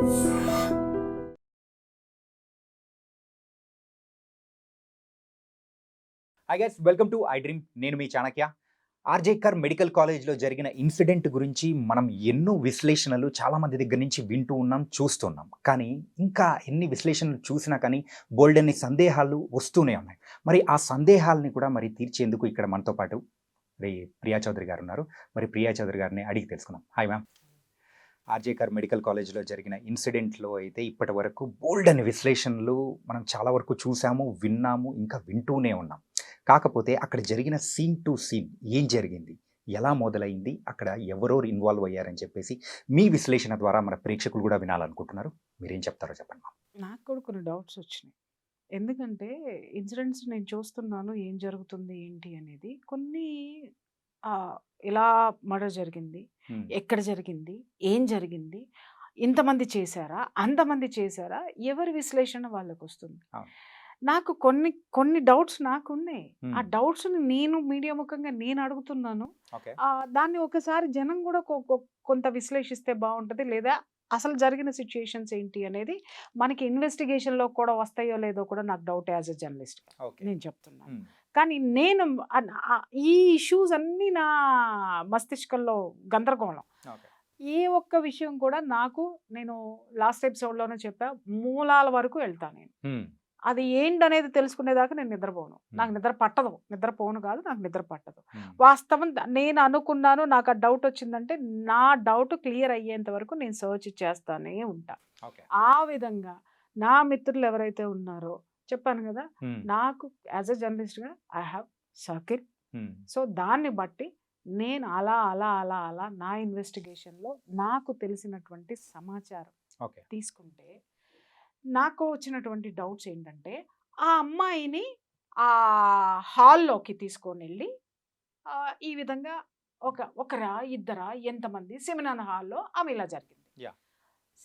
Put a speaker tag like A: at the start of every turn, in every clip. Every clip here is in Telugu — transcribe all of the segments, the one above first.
A: Hi guys, welcome to I dream. నేను మీ చాణక్య. ఆర్జేకర్ మెడికల్ కాలేజ్లో జరిగిన ఇన్సిడెంట్ గురించి మనం ఎన్నో విశ్లేషణలు చాలామంది దగ్గర నుంచి వింటూ ఉన్నాం, చూస్తున్నాం. కానీ ఇంకా ఎన్ని విశ్లేషణలు చూసినా కానీ బోల్డన్ని సందేహాలు వస్తూనే ఉన్నాయి. మరి ఆ సందేహాలని కూడా మరి తీర్చేందుకు ఇక్కడ మనతో పాటు ప్రియా చౌదరి గారు ఉన్నారు. మరి ప్రియా చౌదరి గారిని అడిగి తెలుసుకుందాం. Hi ma'am. ఆర్జేకర్ మెడికల్ కాలేజ్లో జరిగిన ఇన్సిడెంట్లో అయితే ఇప్పటి వరకు బోల్డన్ని విశ్లేషణలు మనం చాలా వరకు చూసాము, విన్నాము, ఇంకా వింటూనే ఉన్నాం. కాకపోతే అక్కడ జరిగిన సీన్ టు సీన్ ఏం జరిగింది, ఎలా మొదలైంది, అక్కడ ఎవరెవరు ఇన్వాల్వ్ అయ్యారని చెప్పేసి మీ విశ్లేషణ ద్వారా మన ప్రేక్షకులు కూడా వినాలనుకుంటున్నారు. మీరేం చెప్తారో చెప్పండి.
B: నాకు కూడా కొన్ని డౌట్స్ వచ్చినాయి. ఎందుకంటే ఇన్సిడెంట్స్ నేను చూస్తున్నాను, ఏం జరుగుతుంది ఏంటి అనేది. కొన్ని ఎలా మర్డర్ జరిగింది, ఎక్కడ జరిగింది, ఏం జరిగింది, ఇంతమంది చేశారా, అంతమంది చేశారా, ఎవరి విశ్లేషణ వాళ్ళకు వస్తుంది. నాకు కొన్ని కొన్ని డౌట్స్ నాకున్నాయి. ఆ డౌట్స్ని నేను మీడియా ముఖంగా నేను అడుగుతున్నాను. దాన్ని ఒకసారి జనం కూడా కొంత విశ్లేషిస్తే బాగుంటుంది. లేదా అసలు జరిగిన సిచ్యుయేషన్స్ ఏంటి అనేది మనకి ఇన్వెస్టిగేషన్లో కూడా వస్తాయో లేదో కూడా నాకు డౌట్. యాజ్ ఎ జర్నలిస్ట్ నేను చెప్తున్నాను. కానీ నేను ఈ ఇష్యూస్ అన్నీ నా మస్తిష్కంలో గందరగోళం. ఏ ఒక్క విషయం కూడా నేను లాస్ట్ ఎపిసోడ్లోనే చెప్పా, మూలాల వరకు వెళ్తాను నేను. అది ఏంటనేది తెలుసుకునేదాకా నేను నిద్రపోను. నాకు నిద్ర పట్టదు. నిద్రపోను కాదు, నాకు నిద్ర పట్టదు. వాస్తవం నేను అనుకున్నాను, నాకు ఆ డౌట్ వచ్చిందంటే నా డౌట్ క్లియర్ అయ్యేంత వరకు నేను సర్చ్ చేస్తానే ఉంటా. ఆ విధంగా నా మిత్రులు ఎవరైతే ఉన్నారో చెప్పాను కదా, నాకు యాజ్ ఎ జర్నలిస్ట్గా ఐ హ్యావ్ సర్కిల్. సో దాన్ని బట్టి నేను అలా అలా అలా అలా నా ఇన్వెస్టిగేషన్లో నాకు తెలిసినటువంటి సమాచారం తీసుకుంటే నాకు వచ్చినటువంటి డౌట్స్ ఏంటంటే, ఆ అమ్మాయిని ఆ హాల్లోకి తీసుకొని వెళ్ళి ఈ విధంగా ఒకరా ఇద్దరా ఎంతమంది సెమినార్ హాల్లో ఆమె ఇలా జరిగింది.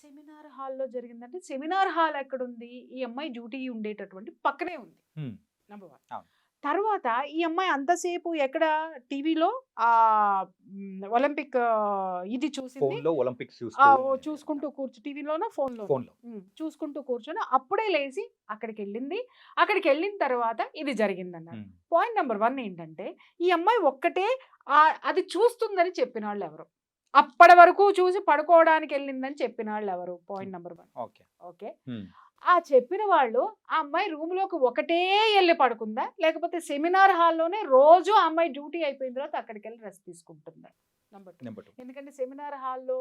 B: సెమినార్ హాల్లో జరిగిందంటే సెమినార్ హాల్ ఎక్కడుంది? ఈ అమ్మాయి డ్యూటీ ఉండేటటువంటి పక్కనే ఉంది. నెంబర్ 1. తర్వాత ఈ అమ్మాయి అంతసేపు ఎక్కడ టీవీలో ఒలింపిక్ ఇది చూసింది, చూసుకుంటూ టీవీలోనో ఫోన్లో చూసుకుంటూ కూర్చొని అప్పుడే లేచి అక్కడికి వెళ్ళింది. అక్కడికి వెళ్ళిన తర్వాత ఇది జరిగిందన్నారు. పాయింట్ నెంబర్ 1 ఏంటంటే, ఈ అమ్మాయి ఒక్కటే అది చూస్తుందని చెప్పిన వాళ్ళు ఎవరు? అప్పటి వరకు చూసి పడుకోవడానికి వెళ్ళిందని చెప్పిన వాళ్ళు ఎవరు? Point number 1. ఓకే, ఆ చెప్పిన వాళ్ళు ఆ అమ్మాయి రూమ్లోకి ఒకటే వెళ్ళి పడుకుందా, లేకపోతే సెమినార్ హాల్లోనే రోజు ఆ అమ్మాయి డ్యూటీ అయిపోయిన తర్వాత అక్కడికి వెళ్ళి రెస్ట్ తీసుకుంటుందా? నెంబర్ 2. ఎందుకంటే సెమినార్ హాల్లో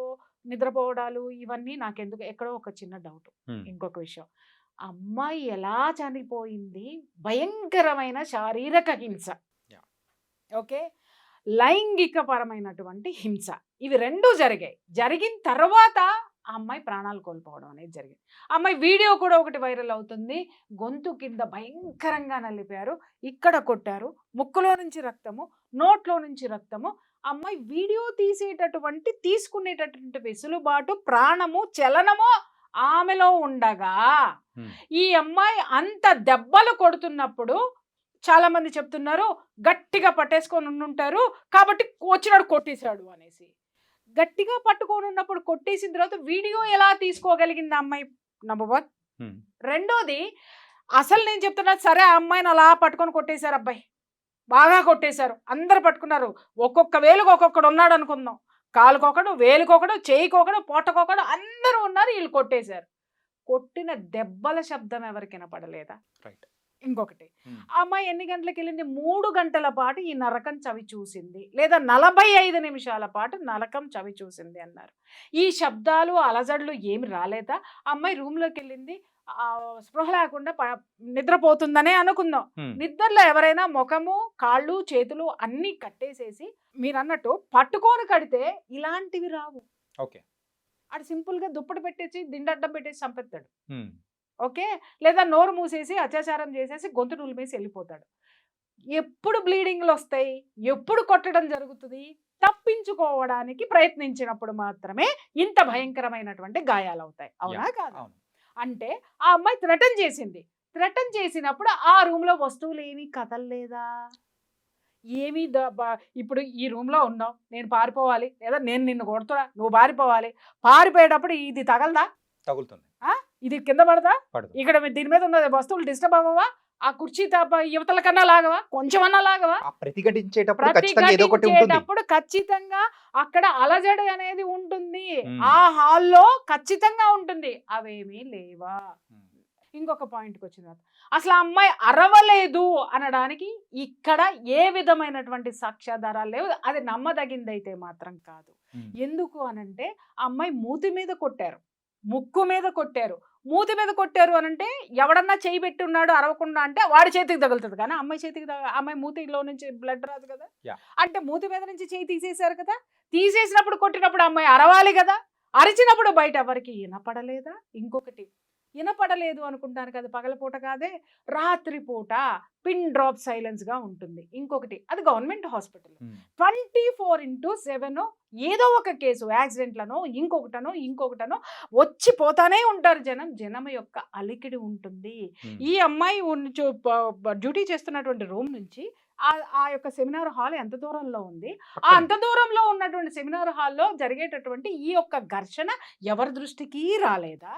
B: నిద్రపోవడాలు ఇవన్నీ నాకెందుకు ఎక్కడో ఒక చిన్న డౌట్. ఇంకొక విషయం, అమ్మాయి ఎలా చనిపోయింది? భయంకరమైన శారీరక హింస, ఓకే, లైంగిక పరమైనటువంటి హింస, ఇవి 2 జరిగాయి. జరిగిన తర్వాత ఆ అమ్మాయి ప్రాణాలు కోల్పోవడం అనేది జరిగింది. ఆ అమ్మాయి వీడియో కూడా ఒకటి వైరల్ అవుతుంది. గొంతు కింద భయంకరంగా నలిపారు, ఇక్కడ కొట్టారు, ముక్కులో నుంచి రక్తము, నోట్లో నుంచి రక్తము. అమ్మాయి వీడియో తీసుకునేటటువంటి వెసులుబాటు, ప్రాణము, చలనము ఆమెలో ఉండగా ఈ అమ్మాయి అంత దెబ్బలు కొడుతున్నప్పుడు చాలా మంది చెప్తున్నారు గట్టిగా పట్టేసుకొని ఉండుంటారు కాబట్టి వచ్చినాడు కొట్టేశాడు అనేసి. గట్టిగా పట్టుకొని ఉన్నప్పుడు కొట్టేసిన తర్వాత వీడియో ఎలా తీసుకోగలిగింది అమ్మాయి? నెంబర్ 1. రెండోది, అసలు నేను చెప్తున్నా, సరే ఆ అమ్మాయిని అలా పట్టుకొని కొట్టేశారు, అబ్బాయి బాగా కొట్టేశారు, అందరు పట్టుకున్నారు, ఒక్కొక్క వేలుకు ఒక్కొక్కడు ఉన్నాడు అనుకుందాం, కాలుకొకడు, వేలుకొకడు, చేయికొకడు, పొట్టకొకడు, అందరూ ఉన్నారు, వీళ్ళు కొట్టేశారు. కొట్టిన దెబ్బల శబ్దం ఎవరికి వినపడలేదా? రైట్. ఇంకొకటి, ఆ అమ్మాయి ఎన్ని గంటలకు వెళ్ళింది? 3 గంటల పాటు ఈ నరకం చవి చూసింది, లేదా 45 నిమిషాల పాటు నరకం చవి చూసింది అన్నారు. ఈ శబ్దాలు అలజడులు ఏమి రాలేదా? ఆ అమ్మాయి రూమ్లోకి వెళ్ళింది, స్పృహ లేకుండా నిద్రపోతుందనే అనుకుందాం. నిద్రలో ఎవరైనా ముఖము, కాళ్ళు, చేతులు అన్నీ కట్టేసేసి మీరు అన్నట్టు పట్టుకొని కడితే ఇలాంటివి రావు. ఓకే, అది సింపుల్గా దుప్పటి పెట్టేసి దిండడ్డం పెట్టేసి చంపేస్తాడు. ఓకే, లేదా నోరు మూసేసి అత్యాచారం చేసేసి గొంతు నులిమేసి వెళ్ళిపోతాడు. ఎప్పుడు బ్లీడింగ్లు వస్తాయి, ఎప్పుడు కొట్టడం జరుగుతుంది? తప్పించుకోవడానికి ప్రయత్నించినప్పుడు మాత్రమే ఇంత భయంకరమైనటువంటి గాయాలు అవుతాయి. అవునా కాదా? అంటే ఆ అమ్మాయి థ్రెటన్ చేసింది. థ్రెటన్ చేసినప్పుడు ఆ రూమ్లో వస్తువులు ఏమీ కదలలేదా? ఏమీ ఇప్పుడు ఈ రూమ్లో ఉన్నావు, నేను పారిపోవాలి, లేదా నేను నిన్ను కొడుతున్నా, నువ్వు పారిపోవాలి, పారిపోయేటప్పుడు ఇది తగలదా?
A: తగులుతుంది.
B: ఇది కింద పడదా,
A: పడదు.
B: ఇక్కడ దీని మీద ఉన్న వస్తువులు డిస్టర్బ్ అవ్వవా, ఆ కుర్చీ తప్ప యువతల కన్నా లాగవా, కొంచెమన్నా లాగవా,
A: ఆ ప్రతిఘటించేటప్పుడు ఖచ్చితంగా ఏదో ఒకటి ఉంటుంది.
B: ప్రతిఘటించేటప్పుడు ఖచ్చితంగా అక్కడ అలజడి అనేది ఉంటుంది.
A: మ్మ్.
B: ఆ హాల్లో ఖచ్చితంగా ఉంటుంది. అవేమీ లేవా.
A: మ్మ్.
B: ఇంకొక పాయింట్కి వచ్చిన తర్వాత అసలు ఆ అమ్మాయి అరవలేదు అనడానికి ఇక్కడ ఏ విధమైనటువంటి సాక్ష్యాధారాలు లేవు. అది నమ్మదగిందైతే మాత్రం కాదు.
A: మ్మ్.
B: ఎందుకు అనంటే ఆ అమ్మాయి మూతి మీద కొట్టారు, ముక్కు మీద కొట్టారు. మూతి మీద కొట్టారు అనంటే ఎవడన్నా చేయి పెట్టి ఉన్నాడు అరవకుండా అంటే వాడి చేతికి తగులుతుంది, కానీ అమ్మాయి చేతికి అమ్మాయి మూతిలో నుంచి బ్లడ్ రాదు కదా.
A: Yeah.
B: అంటే మూతి మీద నుంచి చేయి తీసేశారు కదా, తీసేసినప్పుడు కొట్టినప్పుడు అమ్మాయి అరవాలి కదా, అరిచినప్పుడు బయట ఎవరికి వినపడలేదా. ఇంకొకటి వినపడలేదు అనుకుంటాను కదా, పగలపూట కాదే రాత్రిపూట పిన్ డ్రాప్ సైలెన్స్గా ఉంటుంది. ఇంకొకటి అది గవర్నమెంట్ హాస్పిటల్,
A: మ్మ్.
B: 24/7 ఏదో ఒక కేసు యాక్సిడెంట్లను ఇంకొకటనో వచ్చి పోతానే ఉంటారు జనం యొక్క అలికిడి ఉంటుంది.
A: మ్మ్.
B: ఈ అమ్మాయి డ్యూటీ చేస్తున్నటువంటి రూమ్ నుంచి ఆ యొక్క సెమినార్ హాల్ ఎంత దూరంలో ఉంది, ఆ అంత దూరంలో ఉన్నటువంటి సెమినార్ హాల్లో జరిగేటటువంటి ఈ యొక్క ఘర్షణ ఎవరి దృష్టికి రాలేదా.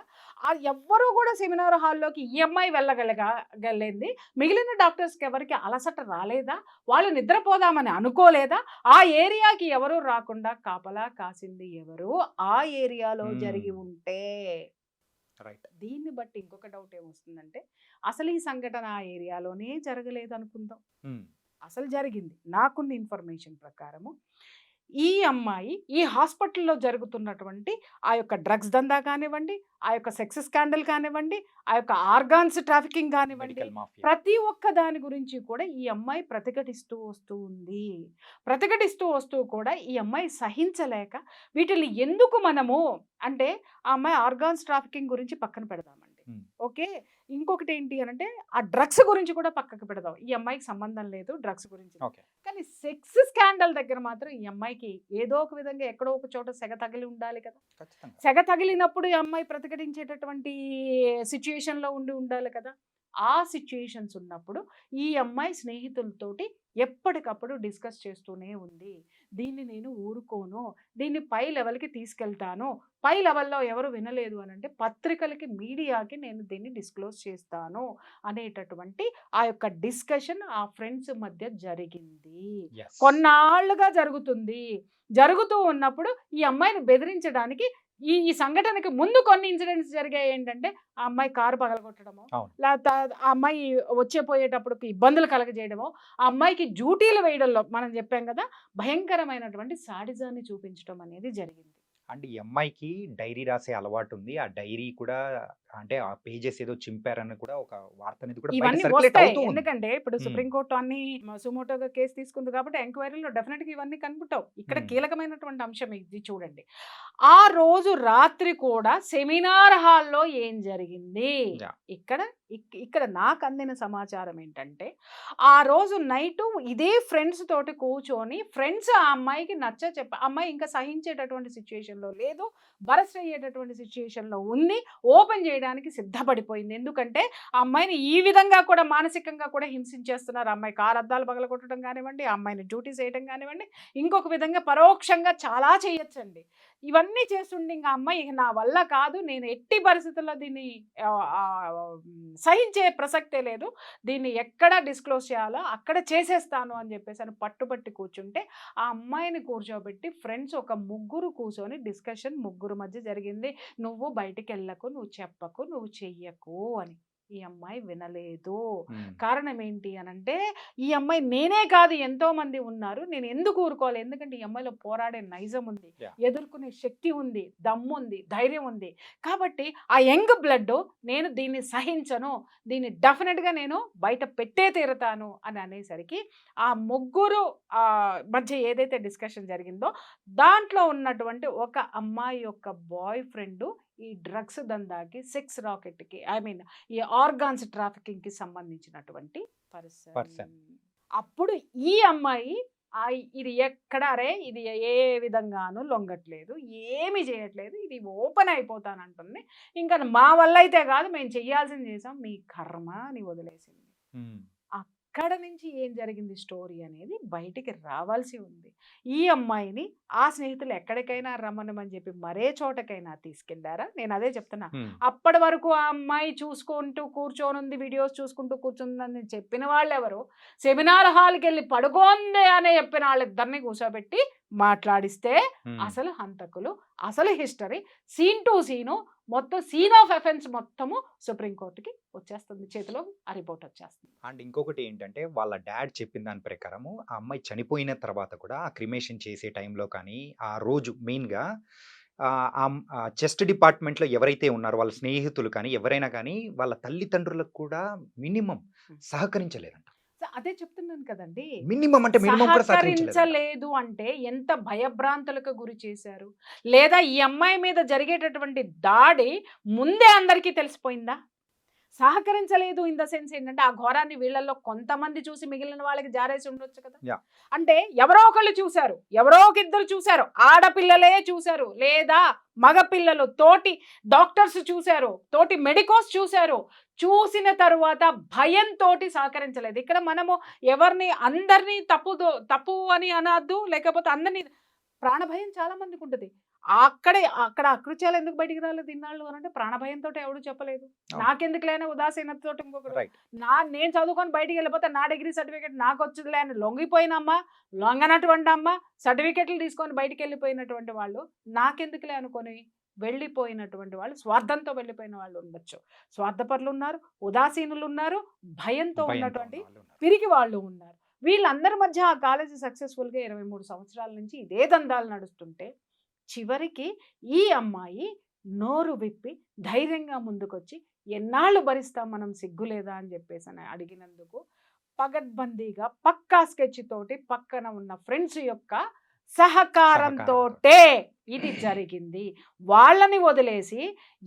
B: ఎవ్వరూ కూడా సెమినార్ హాల్లోకి ఈ అమ్మాయి వెళ్ళగలిగింది, మిగిలిన డాక్టర్స్కి ఎవరికి అలసట రాలేదా, వాళ్ళు నిద్రపోదామని అనుకోలేదా, ఆ ఏరియాకి ఎవరు రాకుండా కాపలా కాసింది ఎవరు, ఆ ఏరియాలో జరిగి ఉంటే.
A: రైట్.
B: దీన్ని బట్టి ఇంకొక డౌట్ ఏమొస్తుందంటే అసలు ఈ సంఘటన ఆ ఏరియాలోనే జరగలేదు అనుకుందాం,
A: మ్మ్.
B: అసలు జరిగింది. నాకున్న ఇన్ఫర్మేషన్ ప్రకారము ఈ అమ్మాయి ఈ హాస్పిటల్లో జరుగుతున్నటువంటి ఆ యొక్క డ్రగ్స్ దందా కానివ్వండి, ఆ యొక్క సెక్స్ స్కాండల్ కానివ్వండి, ఆ యొక్క ఆర్గాన్స్ ట్రాఫికింగ్ కానివ్వండి,
A: మెడికల్ మాఫియా.
B: ప్రతి ఒక్క దాని గురించి కూడా ఈ అమ్మాయి ప్రతిఘటిస్తూ వస్తూ ఉంది. ప్రతిఘటిస్తూ వస్తూ కూడా ఈ అమ్మాయి సహించలేక వీటిని ఎందుకు మనము అంటే ఆ అమ్మాయి ఆర్గాన్స్ ట్రాఫికింగ్ గురించి పక్కన పెడదామండి.
A: మ్మ్.
B: ఓకే, ఇంకొకటి ఏంటి అనంటే ఆ డ్రగ్స్ గురించి కూడా పక్కకు పెడదాం, ఈ అమ్మాయికి సంబంధం లేదు డ్రగ్స్ గురించి.
A: ఓకే.
B: కానీ సెక్స్ స్కాండల్ దగ్గర మాత్రం ఈ అమ్మాయికి ఏదో ఒక విధంగా ఎక్కడో ఒక చోట సెగ తగిలి ఉండాలి కదా.
A: ఖచ్చితంగా.
B: సెగ తగిలినప్పుడు ఈ అమ్మాయి ప్రతిఘటించేటటువంటి సిచ్యుయేషన్లో ఉండాలి కదా. ఆ సిచ్యుయేషన్స్ ఉన్నప్పుడు ఈ అమ్మాయి స్నేహితులతోటి ఎప్పటికప్పుడు డిస్కస్ చేస్తూనే ఉంది. దీన్ని నేను ఊరుకోను, దీన్ని పై లెవెల్కి తీసుకెళ్తాను, పై లెవెల్లో ఎవరు వినలేదు అని అంటే పత్రికలకి మీడియాకి నేను దీన్ని డిస్క్లోజ్ చేస్తాను అనేటటువంటి ఆ యొక్క డిస్కషన్ ఆ ఫ్రెండ్స్ మధ్య జరిగింది.
A: Yes.
B: కొన్నాళ్ళుగా జరుగుతూ ఉన్నప్పుడు ఈ అమ్మాయిని బెదిరించడానికి ఈ సంఘటనకి ముందు కొన్ని ఇన్సిడెంట్స్ జరిగాయి. ఏంటంటే ఆ అమ్మాయి కారు పగలగొట్టడమో,
A: అవును.
B: లేకపోతే ఆ అమ్మాయి పోయేటప్పుడు ఇబ్బందులు కలగజేయడమో, ఆ అమ్మాయికి డ్యూటీలు వేయడంలో మనం చెప్పాం కదా భయంకరమైనటువంటి సాడిజాన్ని చూపించడం అనేది జరిగింది.
A: అండ్ ఈ అమ్మాయికి డైరీ రాసే అలవాటు ఉంది. ఆ డైరీ కూడా అంటే ఆ పేజెస్ ఏదో చింపారని కూడా ఒక వార్త అనేది కూడా బయట
B: ఇవన్నీ
A: సర్క్యులేట్
B: వస్తాయి,
A: అవుతూ ఉంది.
B: ఎందుకంటే ఇప్పుడు
A: మ్మ్.
B: సుప్రీంకోర్టు అన్ని సుమోటోగా కేసు తీసుకుంది కాబట్టి ఎంక్వైరీలో డెఫినెట్గా ఇవన్నీ కనుక్కుంటావు. ఇక్కడ
A: మ్మ్.
B: కీలకమైనటువంటి అంశం ఇది చూడండి. ఆ రోజు రాత్రి కూడా సెమినార్ హాల్లో ఏం జరిగింది,
A: Yeah.
B: ఇక్కడ నాకు అందిన సమాచారం ఏంటంటే ఆ రోజు నైటు ఇదే ఫ్రెండ్స్ తోటి కూర్చొని ఫ్రెండ్స్ ఆ అమ్మాయికి అమ్మాయి ఇంకా సహించేటటువంటి సిచ్యుయేషన్లో లేదు, బరస్ట్ అయ్యేటటువంటి సిచ్యుయేషన్లో ఉంది, ఓపెన్ చేయడానికి సిద్ధపడిపోయింది. ఎందుకంటే ఆ అమ్మాయిని ఈ విధంగా కూడా మానసికంగా కూడా హింసించేస్తున్నారు. ఆ అమ్మాయి కారు అద్దాలు పగలగొట్టడం కానివ్వండి, ఆ అమ్మాయిని డ్యూటీ చేయడం కానివ్వండి, ఇంకొక విధంగా పరోక్షంగా చాలా చేయొచ్చండి. ఇవన్నీ చేస్తుండే ఇంకా అమ్మాయి ఇక నా వల్ల కాదు, నేను ఎట్టి పరిస్థితుల్లో దీన్ని సహించే ప్రసక్తే లేదు, దీన్ని ఎక్కడ డిస్క్లోజ్ చేయాలో అక్కడ చేసేస్తాను అని చెప్పేసి అని పట్టుబట్టి కూర్చుంటే ఆ అమ్మాయిని కూర్చోబెట్టి ఫ్రెండ్స్ ఒక ముగ్గురు కూర్చొని డిస్కషన్ ముగ్గురు మధ్య జరిగింది. నువ్వు బయటికి వెళ్ళకు, నువ్వు చెప్పకు, నువ్వు చెయ్యకు అని. ఈ అమ్మాయి వినలేదు.
A: మ్మ్.
B: కారణం ఏంటి అనంటే ఈ అమ్మాయి నేనే కాదు ఎంతో మంది ఉన్నారు, నేను ఎందుకు ఊరుకోవాలి, ఎందుకంటే ఈ అమ్మాయిలో పోరాడే నైజం ఉంది,
A: Yeah.
B: ఎదుర్కొనే శక్తి ఉంది, దమ్ము ఉంది, ధైర్యం ఉంది. కాబట్టి ఆ యంగ్ బ్లడ్ నేను దీన్ని సహించను, దీన్ని డెఫినెట్గా నేను బయట పెట్టే తీరుతాను అని అనేసరికి ఆ ముగ్గురు మధ్య ఏదైతే డిస్కషన్ జరిగిందో దాంట్లో ఉన్నటువంటి ఒక అమ్మాయి యొక్క బాయ్ ఫ్రెండ్ ఈ డ్రగ్స్ దందాకి, సెక్స్ రాకెట్కి, ఈ ఆర్గాన్స్ ట్రాఫికింగ్కి సంబంధించినటువంటి
A: Person.
B: పర్సన్. అప్పుడు ఈ అమ్మాయి ఇది ఇది ఏ విధంగానూ లొంగట్లేదు, ఏమి చేయట్లేదు, ఇది ఓపెన్ అయిపోతానంటుంది, ఇంకా మా వల్ల అయితే కాదు, మేము చెయ్యాల్సింది చేసాం, మీ కర్మ అని వదిలేసింది.
A: మ్మ్.
B: అక్కడ నుంచి ఏం జరిగింది స్టోరీ అనేది బయటికి రావాల్సి ఉంది. ఈ అమ్మాయిని ఆ స్నేహితులు ఎక్కడికైనా రమ్మనమని చెప్పి మరే చోటకైనా తీసుకెళ్లారా? నేను అదే చెప్తున్నా. అప్పటి వరకు ఆ అమ్మాయి చూసుకుంటూ కూర్చోనుంది, వీడియోస్ చూసుకుంటూ కూర్చుందని చెప్పిన వాళ్ళెవరు? సెమినార్ హాల్కి వెళ్ళి పడుకోంది అని చెప్పిన వాళ్ళిద్దరిని కూర్చోబెట్టి మాట్లాడిస్తే అసలు హంతకులు, అసలు హిస్టరీ, సీన్ టు సీను, మొత్తం సీన్ ఆఫ్ ఎఫెన్స్ మొత్తము సుప్రీంకోర్టుకి వచ్చేస్తుంది, చేతిలో ఆ రిపోర్ట్ వచ్చేస్తుంది.
A: అండ్ ఇంకొకటి ఏంటంటే వాళ్ళ డాడ్ చెప్పిన దాని ప్రకారము ఆ అమ్మాయి చనిపోయిన తర్వాత కూడా ఆ క్రిమేషన్ చేసే టైంలో కానీ ఆ రోజు మెయిన్గా చెస్ట్ డిపార్ట్మెంట్లో ఎవరైతే ఉన్నారో వాళ్ళ స్నేహితులు కానీ ఎవరైనా కానీ వాళ్ళ తల్లిదండ్రులకు కూడా మినిమం సహకరించలేదంట.
B: అదే చెప్తున్నాను కదండి.
A: మినిమం అంటే మినిమం కూడా సహకరించలేదు.
B: సహకరించలేదు అంటే ఎంత భయభ్రాంతులకు గురి చేశారు? లేదా ఈ అమ్మాయి మీద జరిగేటటువంటి దాడి ముందే అందరికీ తెలిసిపోయిందా? సహకరించలేదు ఇన్ ద సెన్స్ ఏంటంటే ఆ ఘోరాన్ని వీళ్ళల్లో కొంతమంది చూసి మిగిలిన వాళ్ళకి జారేసి ఉండొచ్చు కదా.
A: Yeah.
B: అంటే ఎవరో ఒకళ్ళు చూశారు, ఎవరో ఒక ఇద్దరు చూశారు, ఆడపిల్లలే చూశారు, లేదా మగపిల్లలు తోటి డాక్టర్స్ చూశారు, తోటి మెడికోస్ చూశారు. చూసిన తరువాత భయంతో సహకరించలేదు. ఇక్కడ మనము ఎవరిని అందరినీ తప్పు అని అనద్దు, లేకపోతే అందరినీ ప్రాణభయం చాలా మందికి ఉంటుంది. అక్కడ అకృత్యాలు ఎందుకు బయటికి రాలేదు ఇన్నాళ్ళు అని అంటే ప్రాణభయంతో ఎవడు చెప్పలేదు. నాకెందుకు లేని ఉదాసీనతతో ఇంకొకటి నేను చదువుకొని బయటికి వెళ్ళిపోతే నా డిగ్రీ సర్టిఫికేట్ నాకు వచ్చిందిలే అని లొంగిపోయినమ్మా, లొంగనటువంటి అమ్మ, సర్టిఫికేట్లు తీసుకొని బయటికి వెళ్ళిపోయినటువంటి వాళ్ళు నాకెందుకులే అనుకొని వెళ్ళిపోయినటువంటి వాళ్ళు, స్వార్థంతో వెళ్ళిపోయిన వాళ్ళు ఉండొచ్చు. స్వార్థపరులు ఉన్నారు, ఉదాసీనులు ఉన్నారు, భయంతో ఉన్నటువంటి పిరికి వాళ్ళు ఉన్నారు. వీళ్ళందరి మధ్య ఆ కాలేజీ సక్సెస్ఫుల్గా 23 సంవత్సరాల నుంచి ఇదే దందాలు నడుస్తుంటే చివరికి ఈ అమ్మాయి నోరు విప్పి ధైర్యంగా ముందుకొచ్చి ఎన్నాళ్ళు భరిస్తాం మనం, సిగ్గులేదా అని చెప్పేసి అని అడిగినందుకు పగడ్బందీగా పక్కా స్కెచ్ తోటి పక్కన ఉన్న ఫ్రెండ్స్ యొక్క సహకారంతో ఇది జరిగింది. వాళ్ళని వదిలేసి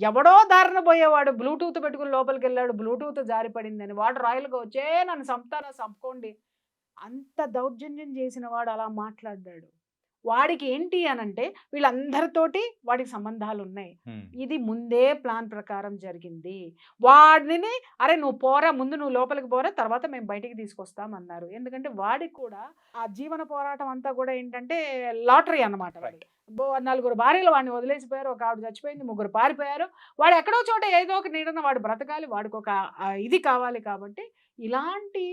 B: ఎవడో దారిన పోయేవాడు బ్లూటూత్ పెట్టుకుని లోపలికి వెళ్ళాడు, బ్లూటూత్ జారిపడిందని వాడు రాయలుగా వచ్చే నన్ను చంపుతారా చంపుకోండి అంత దౌర్జన్యం చేసిన వాడు అలా మాట్లాడాడు. వాడికి ఏంటి అనంటే వీళ్ళందరితోటి వాడికి సంబంధాలు ఉన్నాయి. ఇది ముందే ప్లాన్ ప్రకారం జరిగింది. వాడిని అరే నువ్వు పోరా, ముందు నువ్వు లోపలికి పోరా, తర్వాత మేము బయటికి తీసుకొస్తామన్నారు. ఎందుకంటే వాడికి కూడా ఆ జీవన పోరాటం అంతా కూడా ఏంటంటే లాటరీ అన్నమాట. వాడికి 4 భార్యలు వాడిని వదిలేసిపోయారు, ఒక ఆవిడ చచ్చిపోయింది, 3 పారిపోయారు. వాడు ఎక్కడో చోట ఏదో ఒక నీడన వాడు బ్రతకాలి, వాడికి ఒక ఇది కావాలి. కాబట్టి ఇలాంటి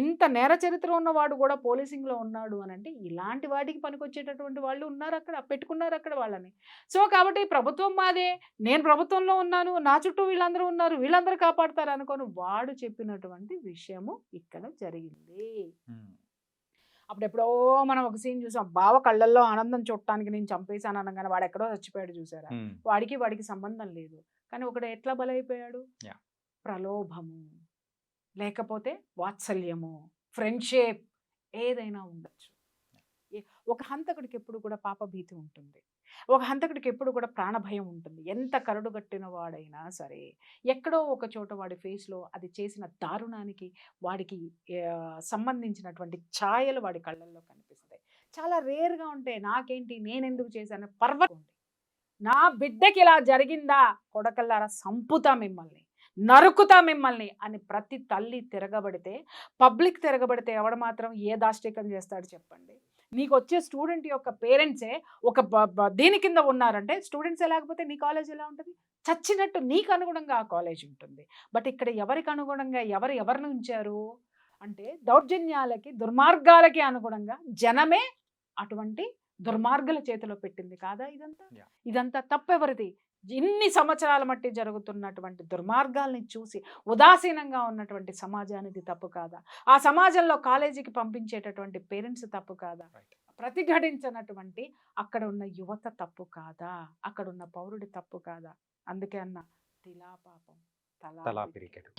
B: ఇంత నేర చరిత్ర ఉన్నవాడు కూడా పోలీసింగ్లో ఉన్నాడు అని అంటే ఇలాంటి వాటికి పనికొచ్చేటటువంటి వాళ్ళు ఉన్నారు అక్కడ, పెట్టుకున్నారు అక్కడ వాళ్ళని. సో కాబట్టి ప్రభుత్వం మాదే, నేను ప్రభుత్వంలో ఉన్నాను, నా చుట్టూ వీళ్ళందరూ ఉన్నారు, వీళ్ళందరూ కాపాడుతారు అనుకోని వాడు చెప్పినటువంటి విషయము ఇక్కడ జరిగింది. అప్పుడెప్పుడో మనం ఒక సీన్ చూసాం, బావ కళ్ళల్లో ఆనందం చూడటానికి నేను చంపేశాను అనగానే వాడు ఎక్కడో చచ్చిపోయాడు చూసారా. వాడికి సంబంధం లేదు, కానీ ఒకడు ఎట్లా బలైపోయాడు? ప్రలోభము, లేకపోతే వాత్సల్యము, ఫ్రెండ్షిప్, ఏదైనా ఉండొచ్చు. ఒక హంతకుడికి ఎప్పుడు కూడా పాపభీతి ఉంటుంది, ఒక హంతకుడికి ఎప్పుడు కూడా ప్రాణభయం ఉంటుంది. ఎంత కరడుగట్టిన వాడైనా సరే ఎక్కడో ఒక చోట వాడి ఫేస్లో అది చేసిన దారుణానికి వాడికి సంబంధించినటువంటి ఛాయలు వాడి కళ్ళల్లో కనిపిస్తాయి. చాలా రేర్గా ఉంటాయి. నాకేంటి, నేనెందుకు చేశాను, పర్వాలేదు, నా బిడ్డకి ఇలా జరిగిందా, కొడకల్లారా సంపుతా మిమ్మల్ని, నరుకుతా మిమ్మల్ని అని ప్రతి తల్లి తిరగబడితే, పబ్లిక్ తిరగబడితే ఎవడు మాత్రం ఏ దాష్టికం చేస్తాడు చెప్పండి? నీకు వచ్చే స్టూడెంట్ యొక్క పేరెంట్సే ఒక దీని కింద ఉన్నారంటే స్టూడెంట్సే లేకపోతే నీ కాలేజ్ ఎలా ఉంటుంది? చచ్చినట్టు నీకు అనుగుణంగా ఆ కాలేజ్ ఉంటుంది. బట్ ఇక్కడ ఎవరికి అనుగుణంగా ఎవరిని ఉంచారు అంటే దౌర్జన్యాలకి, దుర్మార్గాలకి అనుగుణంగా జనమే అటువంటి దుర్మార్గుల చేతిలో పెట్టింది కాదా? ఇదంతా తప్పెవరిది? ఇన్ని సంవత్సరాల మట్టి జరుగుతున్నటువంటి దుర్మార్గాల్ని చూసి ఉదాసీనంగా ఉన్నటువంటి సమాజానికి తప్పు కాదా? ఆ సమాజంలో కాలేజీకి పంపించేటటువంటి పేరెంట్స్ తప్పు కాదా? ప్రతిఘటించినటువంటి అక్కడ ఉన్న యువత తప్పు కాదా? అక్కడ ఉన్న పౌరుడి తప్పు కాదా? అందుకే అన్న తిలా పాపం తలా పిరికెడు.